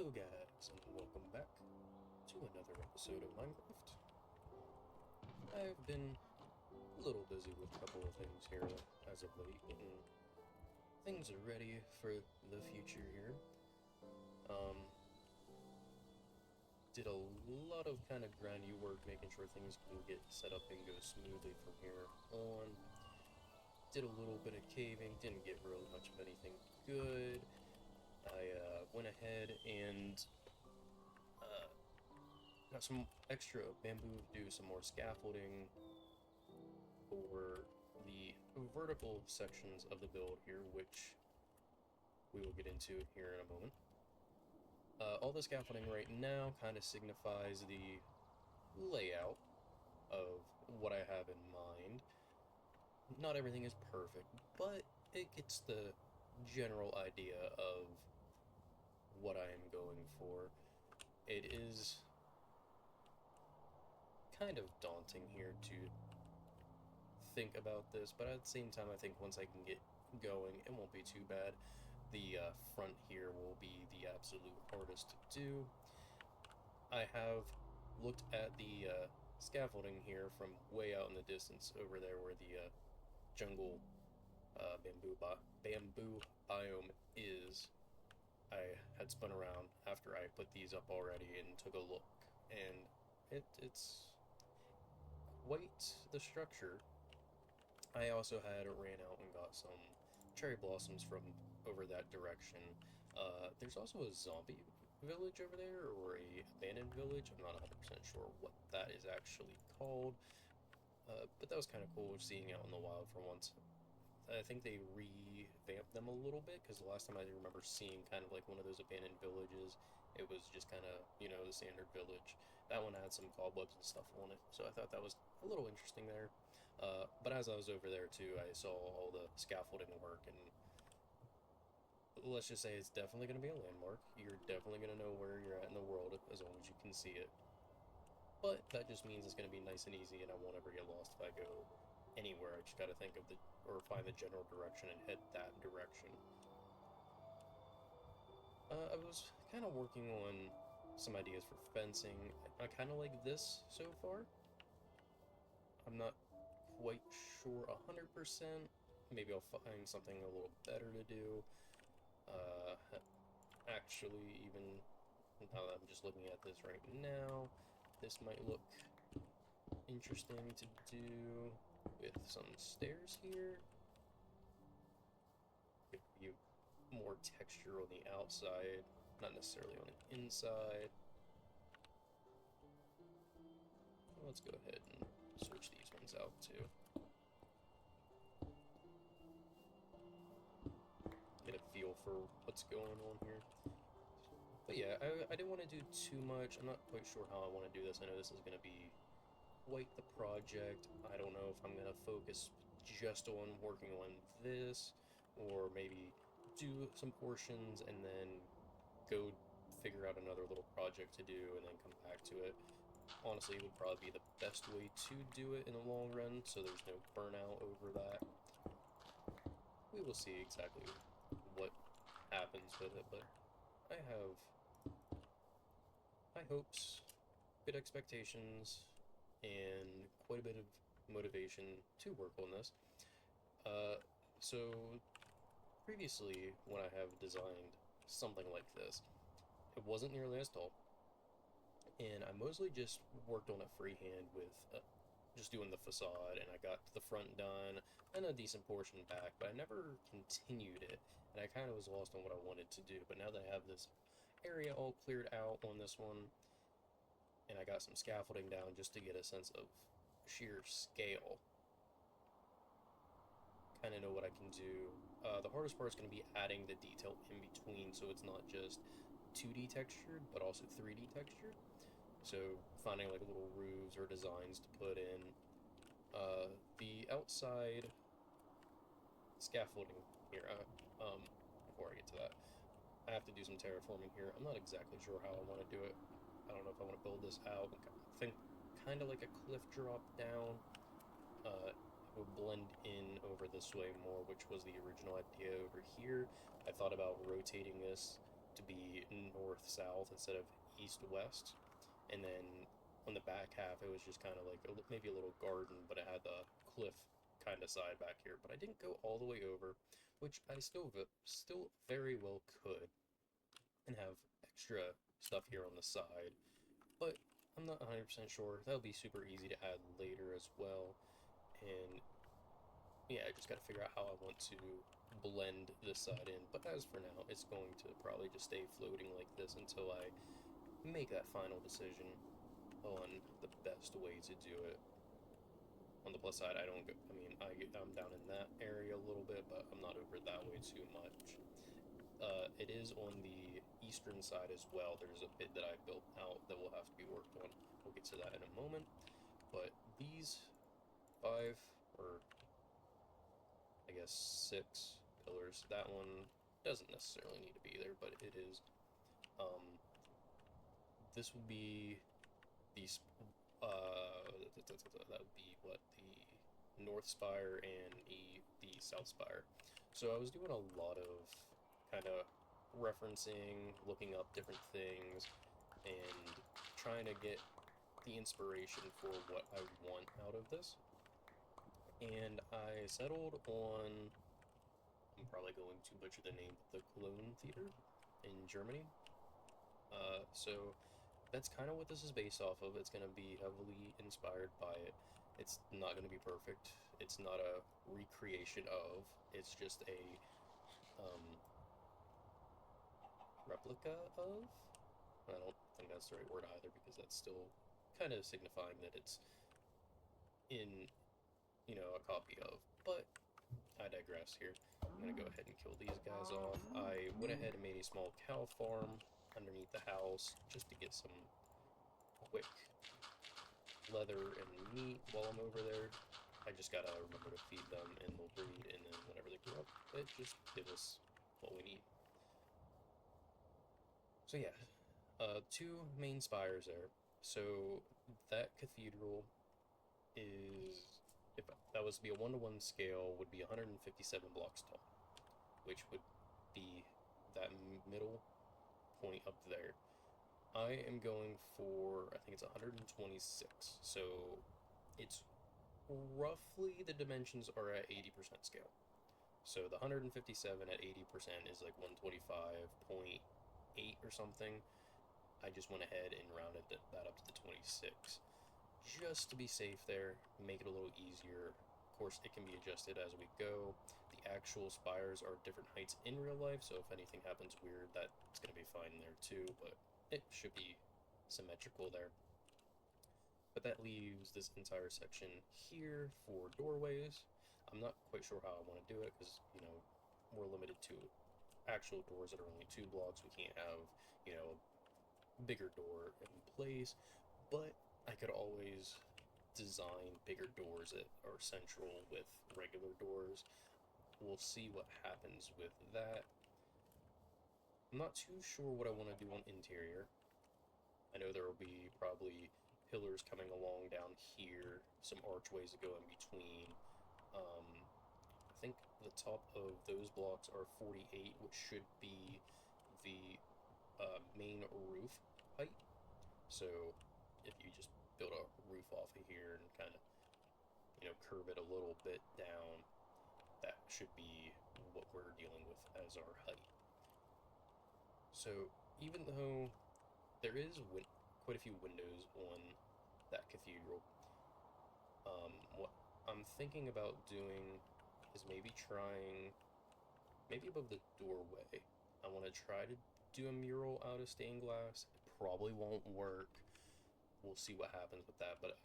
Hello guys, and welcome back to another episode of Minecraft. I've been a little busy with a couple of things here as of late, getting things ready for the future here. Um, did a lot of kind of grindy work, making sure things can get set up and go smoothly from here on. Did a little bit of caving, didn't get really much of anything good. I went ahead and uh, got some extra bamboo to do some more scaffolding for the vertical sections of the build here, which we will get into here in a moment. All the scaffolding right now kind of signifies the layout of what I have in mind. Not everything is perfect, but it gets the general idea of what I am going for. It is kind of daunting here to think about this, but at the same time, I think once I can get going, it won't be too bad. The front here will be the absolute hardest to do. I have looked at the scaffolding here from way out in the distance over there where the jungle bamboo biome is. I had spun around after I put these up already and took a look, and it's quite the structure. I also had ran out and got some cherry blossoms from over that direction. There's also a zombie village over there, or a abandoned village. I'm not 100% sure what that is actually called, but that was kind of cool seeing out in the wild for once. I think they revamped them a little bit because the last time I remember seeing kind of like one of those abandoned villages, it was just kind of, the standard village. That one had some cobwebs and stuff on it, so I thought that was a little interesting there. But as I was over there too, I saw all the scaffolding work, and let's just say it's definitely going to be a landmark. You're definitely going to know where you're at in the world as long as you can see it. But that just means it's going to be nice and easy, and I won't ever get lost if I go anywhere. I just got to think of or find the general direction and head that direction. I was kind of working on some ideas for fencing. I kind of like this so far. I'm not quite sure 100%. Maybe I'll find something a little better to do. Uh, Actually, even now that I'm just looking at this right now, this might look interesting to do with some stairs here. Give you more texture on the outside, not necessarily on the inside. Let's go ahead and switch these ones out too. Get a feel for what's going on here. But yeah, I didn't want to do too much. I'm not quite sure how I want to do this. I know this is going to be quite the project. I don't know if I'm going to focus just on working on this, or maybe do some portions and then go figure out another little project to do and then come back to it. Honestly, it would probably be the best way to do it in the long run, so there's no burnout over that. We will see exactly what happens with it, but I have high hopes, big expectations, and quite a bit of motivation to work on this. Uh, so previously, when I have designed something like this, it wasn't nearly as tall, and I mostly just worked on it freehand with just doing the facade, and I got the front done and a decent portion back, but I never continued it, and I kind of was lost on what I wanted to do. But now that I have this area all cleared out on this one, and I got some scaffolding down just to get a sense of sheer scale, kind of know what I can do. The hardest part is going to be adding the detail in between, so it's not just 2D textured, but also 3D textured. So finding like little roofs or designs to put in. The outside scaffolding here, before I get to that, I have to do some terraforming here. I'm not exactly sure how I want to do it. I don't know if I want to build this out. I think kind of like a cliff drop down. It would blend in over this way more, which was the original idea over here. I thought about rotating this to be north-south instead of east-west. And then on the back half, it was just kind of like maybe a little garden, but it had the cliff kind of side back here. But I didn't go all the way over, which I still very well could, and have extra stuff here on the side. But I'm not 100% sure. That'll be super easy to add later as well. And yeah, I just got to figure out how I want to blend this side in. But as for now, it's going to probably just stay floating like this until I make that final decision on the best way to do it. On the plus side, I don't go, I mean, I'm down in that area a little bit, but I'm not over that way too much. It is on the eastern side as well. There's a bit that I built out that will have to be worked on. We'll get to that in a moment. But these 5, or I guess 6 pillars, that one doesn't necessarily need to be there, but it is. This would be these. That would be what, the north spire and the south spire. So I was doing a lot of kind of referencing, looking up different things, and trying to get the inspiration for what I want out of this. And I settled on, I'm probably going to butcher the name, the Cologne Theater in Germany. So that's kind of what this is based off of. It's going to be heavily inspired by it. It's not going to be perfect. It's not a recreation of. It's just a replica of. I don't think that's the right word either, because that's still kind of signifying that it's in, a copy of. But I digress here. I'm going to go ahead and kill these guys off. I went ahead and made a small cow farm underneath the house just to get some quick leather and meat while I'm over there. I just gotta remember to feed them and they'll breed, and then whenever they grow up, it just gives us what we need. So yeah, 2 main spires there. So that cathedral is, if that was to be a 1-to-1 scale, would be 157 blocks tall, which would be that middle point up there. I am going for, I think it's 126, so it's roughly, the dimensions are at 80% scale. So the 157 at 80% is like 125.8 or something. I just went ahead and rounded that up to the 26, just to be safe there, make it a little easier. Of course, it can be adjusted as we go. The actual spires are different heights in real life, so if anything happens weird, that's going to be fine there too, but it should be symmetrical there. But that leaves this entire section here for doorways. I'm not quite sure how I want to do it, because, we're limited to actual doors that are only 2 blocks. We can't have, a bigger door in place, but I could always design bigger doors that are central with regular doors. We'll see what happens with that. I'm not too sure what I want to do on interior. I know there will be probably pillars coming along down here, some archways that go in between. I think the top of those blocks are 48, which should be the main roof height. So if you just build a roof off of here and kind of, curve it a little bit down, that should be what we're dealing with as our height. So even though there is quite a few windows on that cathedral, what I'm thinking about doing is maybe above the doorway, I want to try to do a mural out of stained glass. It probably won't work. We'll see what happens with that, but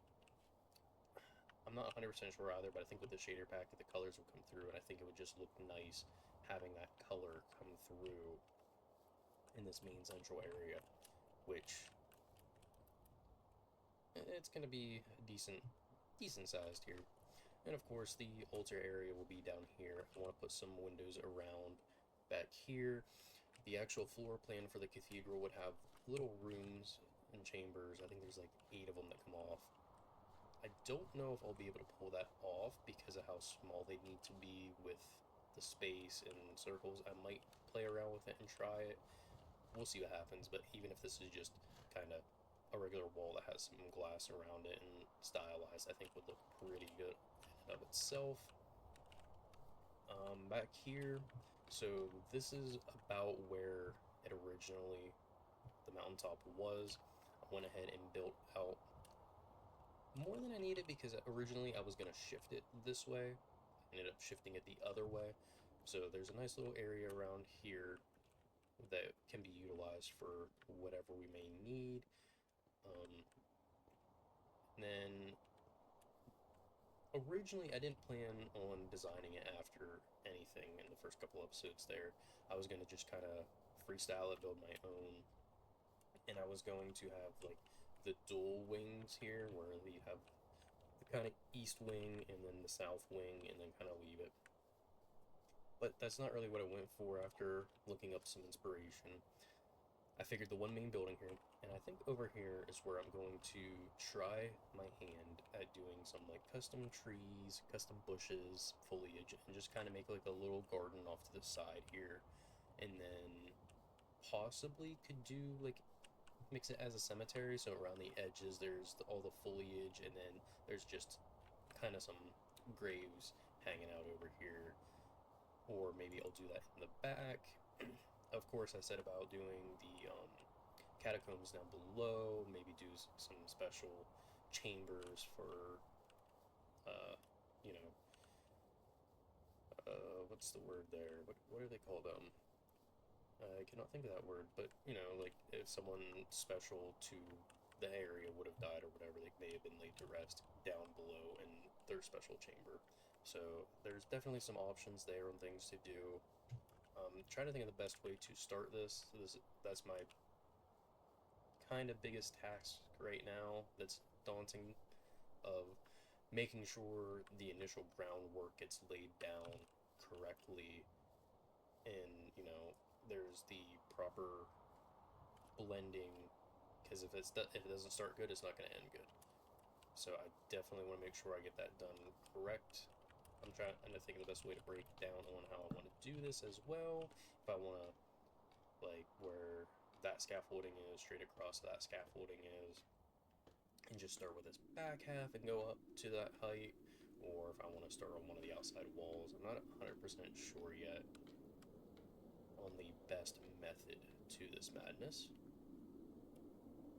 I'm not 100% sure either, but I think with the shader pack, the colors will come through, and I think it would just look nice having that color come through in this main central area, which it's going to be decent sized here. And of course, the altar area will be down here. I want to put some windows around back here. The actual floor plan for the cathedral would have little rooms and chambers. I think there's like 8 of them that come off. I don't know if I'll be able to pull that off because of how small they need to be with the space and circles. I might play around with it and try it. we'll see what happens. But even if this is just kind of a regular wall that has some glass around it and stylized, I think would look pretty good in and of itself. Back here, so this is about where it originally, the mountaintop was. I went ahead and built out more than I needed because originally I was going to shift it this way. I ended up shifting it the other way. So there's a nice little area around here that can be utilized for whatever we may need. Then originally I didn't plan on designing it after anything in the first couple episodes there. I was going to just kind of freestyle it, build my own, and I was going to have like the dual wings here where we have the kind of east wing and then the south wing and then kind of leave it. But that's not really what I went for after looking up some inspiration. I figured the one main building here, and I think over here is where I'm going to try my hand at doing some like custom trees, custom bushes, foliage, and just kind of make like a little garden off to the side here. And then possibly could do like mix it as a cemetery, so around the edges there's all the foliage, and then there's just kind of some graves hanging out over here. Or maybe I'll do that in the back. Of course, I said about doing the catacombs down below, maybe do some special chambers for, you know, what's the word there? What are they called? I cannot think of that word, but you know, like if someone special to the area would have died or whatever, they may have been laid to rest down below in their special chamber. So there's definitely some options there and things to do. Trying to think of the best way to start that's my kind of biggest task right now. That's daunting, of making sure the initial groundwork gets laid down correctly, and you know there's the proper blending, because if it doesn't start good, it's not going to end good. So I definitely want to make sure I get that done correct. I'm trying to think of the best way to break down on how I want to do this as well. If I want to, like, where that scaffolding is, straight across that scaffolding is, and just start with this back half and go up to that height, or if I want to start on one of the outside walls. I'm not 100% sure yet on the best method to this madness.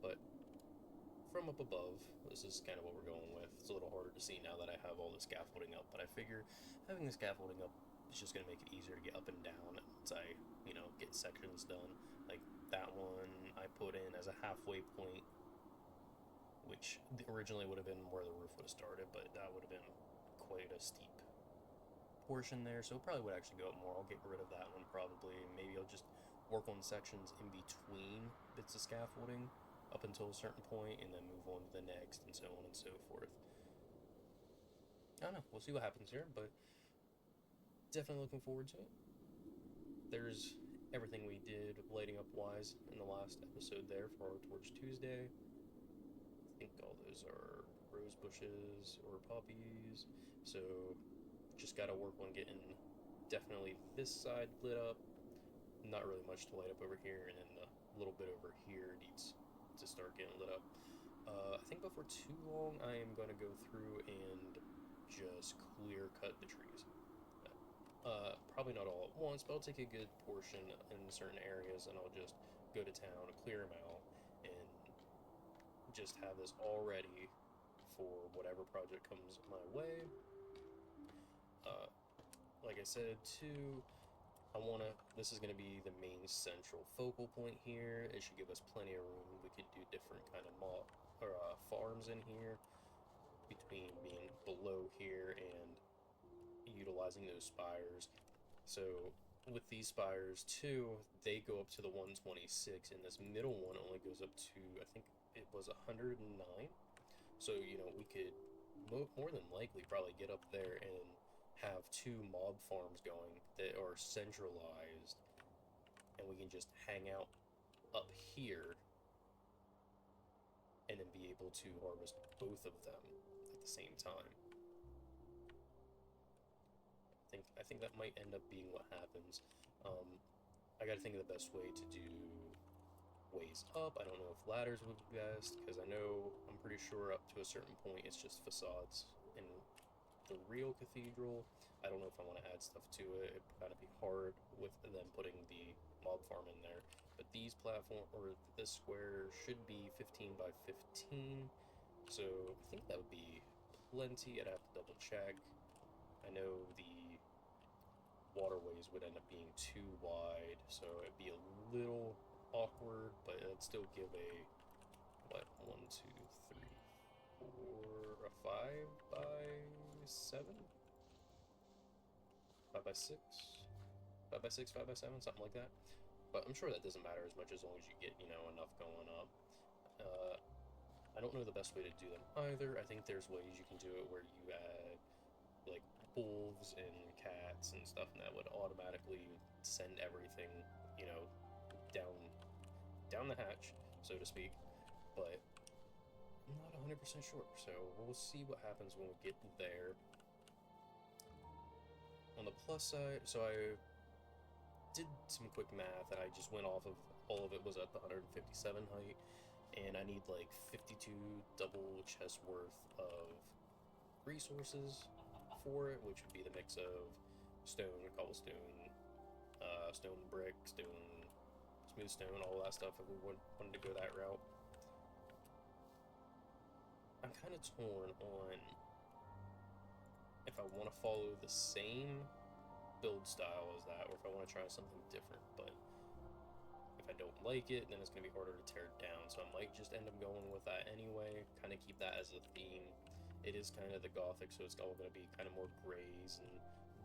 But from up above, this is kind of what we're going with. It's a little harder to see now that I have all the scaffolding up, but I figure having the scaffolding up is just going to make it easier to get up and down once I, you know, get sections done. Like that one I put in as a halfway point, which originally would have been where the roof would have started, but that would have been quite a steep portion there, so it probably would actually go up more. I'll get rid of that one probably. Maybe I'll just work on sections in between bits of scaffolding up until a certain point, and then move on to the next, and so on and so forth. I don't know. We'll see what happens here, but definitely looking forward to it. There's everything we did lighting up wise in the last episode there for our Torch Tuesday. I think all those are rose bushes or poppies, so just gotta work on getting definitely this side lit up. Not really much to light up over here, and then the little bit over here needs to start getting lit up. I think before too long I am going to go through and just clear cut the trees. Probably not all at once, but I'll take a good portion in certain areas and I'll just go to town, clear them out, and just have this all ready for whatever project comes my way. Like I said too, this is going to be the main central focal point here. It should give us plenty of room. We could do different kind of farms in here, between being below here and utilizing those spires. So with these spires too, they go up to the 126, and this middle one only goes up to, I think it was 109. So, you know, we could more than likely probably get up there and have 2 mob farms going that are centralized, and we can just hang out up here and then be able to harvest both of them at the same time. I think that might end up being what happens. I gotta think of the best way to do ways up. I don't know if ladders would be best, because I'm pretty sure up to a certain point it's just facades. In the real cathedral, I don't know if I want to add stuff to it. It'd kind of be hard with them putting the mob farm in there. But these platform, or this square, should be 15 by 15. So I think that would be plenty. I'd have to double check. I know the waterways would end up being too wide, so it'd be a little awkward, but it'd still give a, what, 1, 2, 3, 4, a 5 by 7? 5 by 6? 5 by 6, 5 by 7, something like that. But I'm sure that doesn't matter as much as long as you get, enough going up. I don't know the best way to do them either. I think there's ways you can do it where you add like wolves and cats and stuff, and that would automatically send everything, you know, down down the hatch, so to speak. But I'm not 100% sure, so we'll see what happens when we get there. On the plus side, so I did some quick math, and I just went off of all of it was at the 157 height, and I need like 52 double chest worth of resources for it, which would be the mix of stone, cobblestone, stone brick, stone, smooth stone, all that stuff. If we wanted to go that route, I'm kind of torn on if I want to follow the same build style as that, or if I want to try something different. But if I don't like it, then it's going to be harder to tear it down. So I might just end up going with that anyway, kind of keep that as a theme. It is kind of the Gothic, so it's all going to be kind of more grays and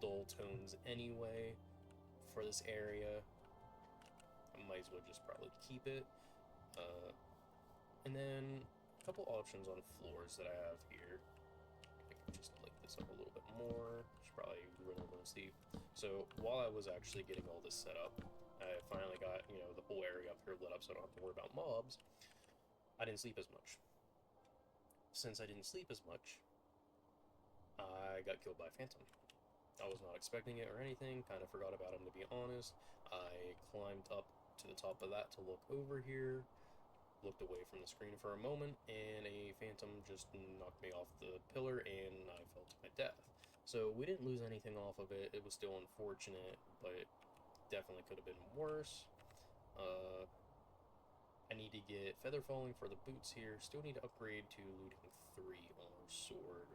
dull tones anyway for this area. I might as well just probably keep it. And then a couple options on floors that I have here. I can just light this up a little bit more. Should probably run over and see. So while I was actually getting all this set up, I finally got, the whole area up here lit up so I don't have to worry about mobs. I didn't sleep as much. Since I didn't sleep as much, I got killed by a phantom. I was not expecting it or anything, kind of forgot about him, to be honest. I climbed up to the top of that to look over here, looked away from the screen for a moment, and a phantom just knocked me off the pillar and I fell to my death. So we didn't lose anything off of it. It was still unfortunate, but definitely could have been worse. I need to get feather falling for the boots here. Still need to upgrade to looting 3 on our sword,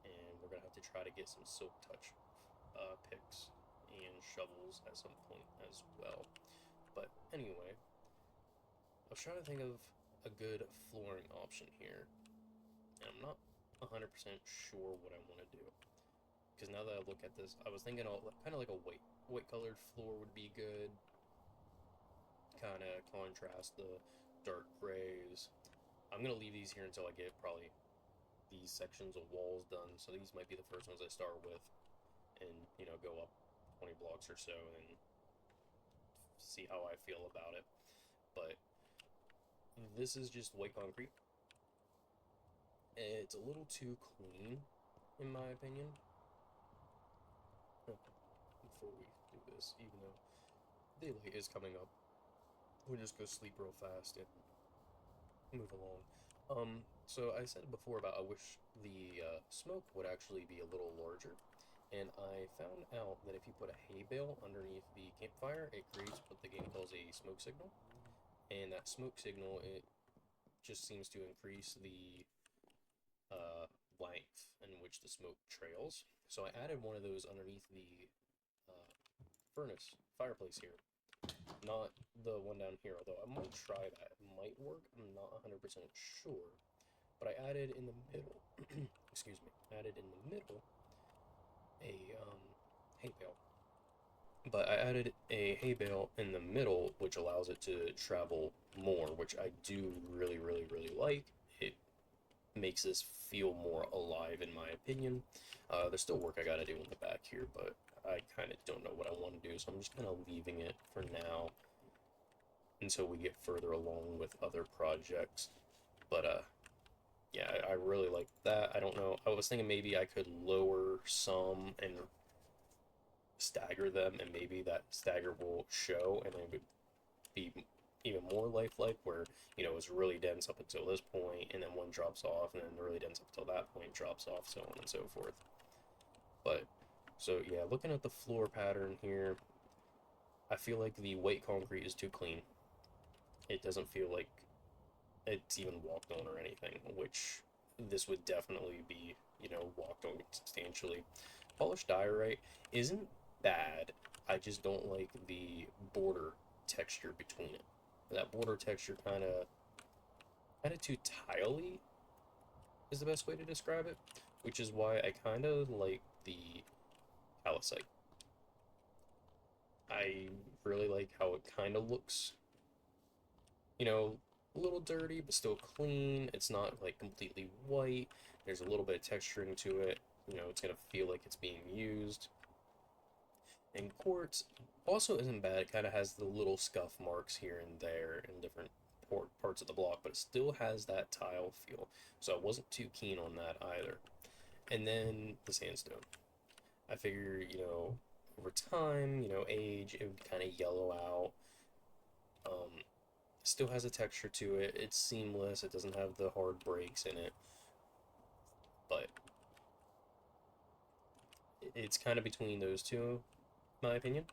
and we're gonna have to try to get some silk touch picks and shovels at some point as well. But anyway, I was trying to think of a good flooring option here, and I'm not 100% sure what I want to do. Because now that I look at this, I was thinking kind of like a white colored floor would be good. Kind of contrast the dark grays. I'm gonna leave these here until I get probably these sections of walls done. So these might be the first ones I start with, and go up 20 blocks or so and see how I feel about it. But this is just white concrete. It's a little too clean, in my opinion. Before we do this, even though daylight is coming up, we'll just go sleep real fast and move along. So I said before about I wish the smoke would actually be a little larger, and I found out that if you put a hay bale underneath the campfire, it creates what the game calls a smoke signal, and that smoke signal, it just seems to increase the length in which the smoke trails. So I added one of those underneath the fireplace here. Not the one down here, although I might try that. It might work, I'm not 100% sure. But I added in the middle, excuse me, added in the middle a hay bale. But I added a hay bale in the middle, which allows it to travel more, which I do really, really, really like. It makes this feel more alive, in my opinion. There's still work I gotta do in the back here, but I kind of don't know what I want to do, so I'm just kind of leaving it for now until we get further along with other projects. But yeah, I really like that. I don't know, I was thinking maybe I could lower some and stagger them, and maybe that stagger will show and it would be even more lifelike, where it's really dense up until this point, and then one drops off, and then really dense up until that point drops off, so on and so forth. But so yeah, looking at the floor pattern here, I feel like the white concrete is too clean. It doesn't feel like it's even walked on or anything, which this would definitely be, walked on substantially. Polished diorite isn't bad. I just don't like the border texture between it. That border texture kind of too tiley is the best way to describe it, which is why I kind of like the calcite. I really like how it kind of looks, you know, a little dirty, but still clean. It's not like completely white. There's a little bit of texturing to it. It's gonna feel like it's being used. And quartz also isn't bad. It kind of has the little scuff marks here and there in different parts of the block, but it still has that tile feel. So I wasn't too keen on that either. And then the sandstone. I figure, over time, age, it would kind of yellow out. Still has a texture to it. It's seamless. It doesn't have the hard breaks in it, but it's kind of between those two, in my opinion.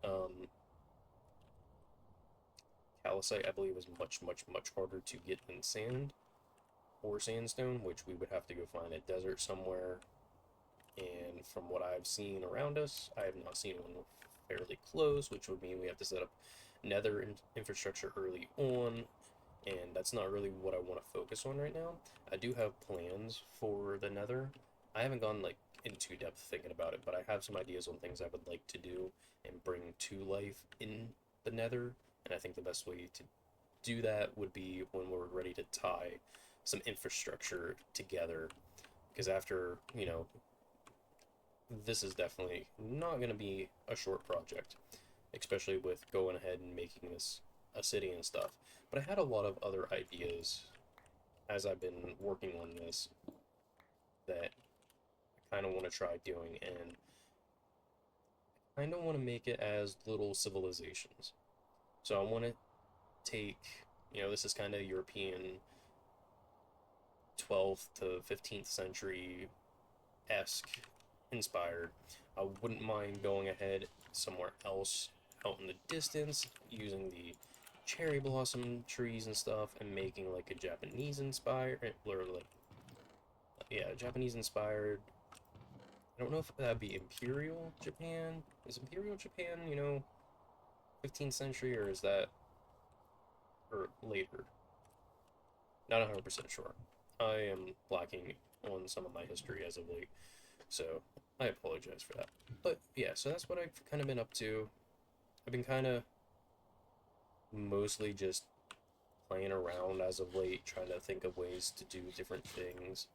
Um, Calcite, I believe, is much, much, much harder to get than sand or sandstone, which we would have to go find a desert somewhere. And from what I've seen around us, I have not seen one fairly close, which would mean we have to set up nether infrastructure early on, and that's not really what I want to focus on right now. I do have plans for the nether. I haven't gone like into depth thinking about it, but I have some ideas on things I would like to do and bring to life in the nether, and I think the best way to do that would be when we're ready to tie some infrastructure together, because after, this is definitely not going to be a short project, especially with going ahead and making this a city and stuff. But I had a lot of other ideas as I've been working on this that I kind of want to try doing, and I kind of want to make it as little civilizations. So I want to take, this is kind of European 12th to 15th century esque inspired. I wouldn't mind going ahead somewhere else out in the distance using the cherry blossom trees and stuff and making like a Japanese inspired, or like, yeah, Japanese inspired. I don't know if that'd be Imperial Japan. Is Imperial Japan, 15th century, or is that or later? Not 100% sure. I am lacking on some of my history as of late, so I apologize for that. But yeah, so that's what I've kind of been up to. I've been kind of mostly just playing around as of late, trying to think of ways to do different things.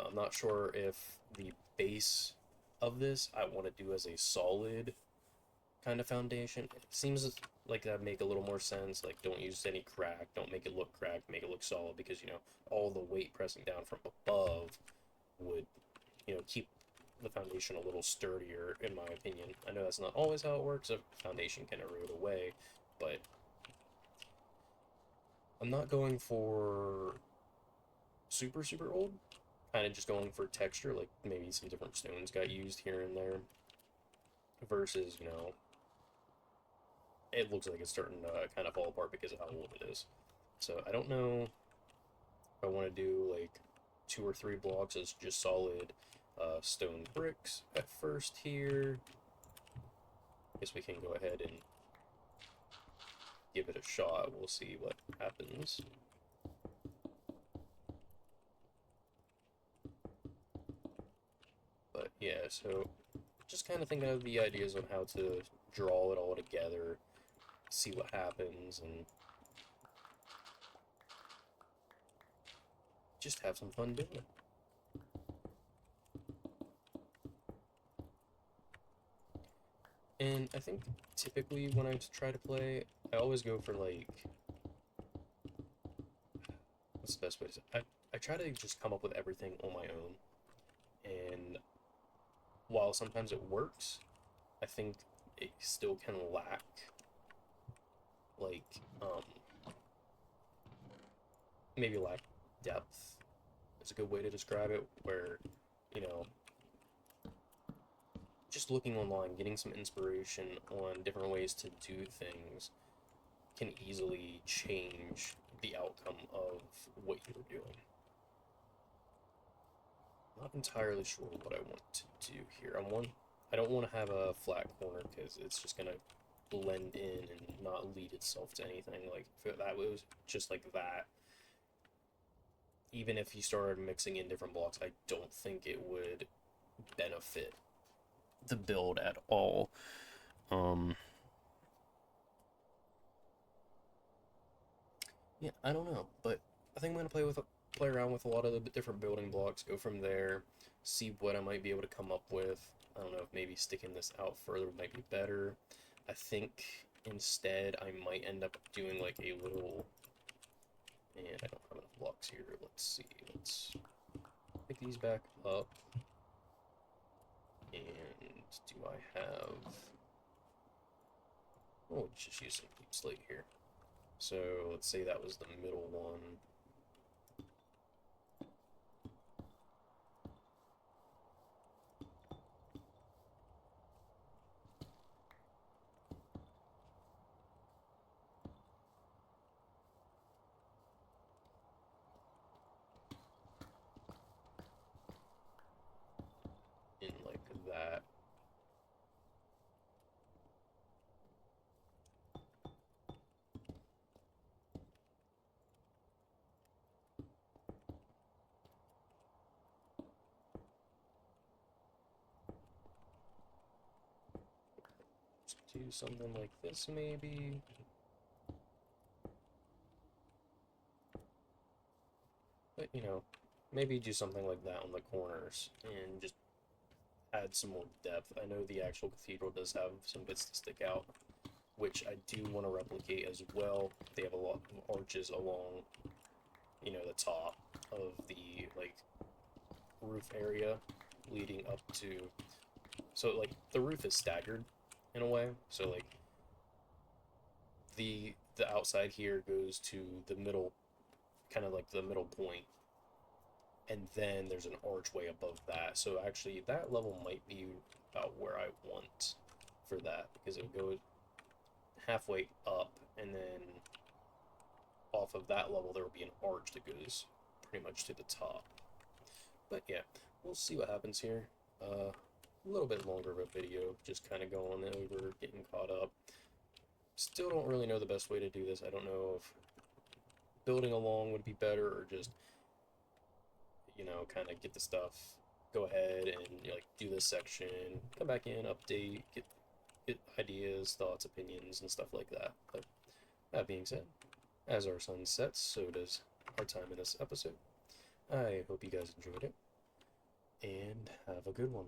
I'm not sure if the base of this I want to do as a solid kind of foundation. It seems like that would make a little more sense. Like, don't use any crack, don't make it look cracked, make it look solid, because all the weight pressing down from above would keep the foundation a little sturdier, in my opinion. I know that's not always how it works. A foundation can erode away, but I'm not going for super super old. Kind of just going for texture, like maybe some different stones got used here and there. Versus, it looks like it's starting to kind of fall apart because of how old it is. So I don't know if I want to do like 2 or 3 blocks as just solid stone bricks at first here. I guess we can go ahead and give it a shot. We'll see what happens. But yeah, so just kind of thinking of the ideas on how to draw it all together, see what happens, and just have some fun doing it. And I think typically when I try to play, I always go for like, what's the best way to say? I try to just come up with everything on my own, and while sometimes it works, I think it still can lack like, maybe lack depth is a good way to describe it, where, you know, just looking online, getting some inspiration on different ways to do things can easily change the outcome of what you're doing. Not entirely sure what I want to do here. I don't want to have a flat corner because it's just gonna blend in and not lead itself to anything. Like if that was just like that, even if you started mixing in different blocks, I don't think it would benefit the build at all. Yeah, I don't know, but I think I'm gonna play around with a lot of the different building blocks, go from there, see what I might be able to come up with. I don't know if maybe sticking this out further might be better. I think instead I might end up doing like a little, and I don't have enough blocks here. Let's see. Let's pick these back up. And do I have? Oh, just use some deep slate here. So let's say that was the middle one. In like that. Do something like this, maybe. But, you know, maybe do something like that on the corners and just add some more depth. I know the actual cathedral does have some bits to stick out, which I do want to replicate as well. They have a lot of arches along, you know, the top of the, like, roof area leading up to... So, like, the roof is staggered in a way. So, like, the outside here goes to the middle, kind of like the middle point, and then there's an archway above that. So actually that level might be about where I want for that, because it would go halfway up, and then off of that level there will be an arch that goes pretty much to the top. But yeah, we'll see what happens here. A little bit longer of a video, just kind of going over, getting caught up. Still don't really know the best way to do this. I don't know if building along would be better, or just, you know, kind of get the stuff, go ahead and, you know, like, do this section, come back in, update, get ideas, thoughts, opinions, and stuff like that. But that being said, as our sun sets, so does our time in this episode. I hope you guys enjoyed it, and have a good one.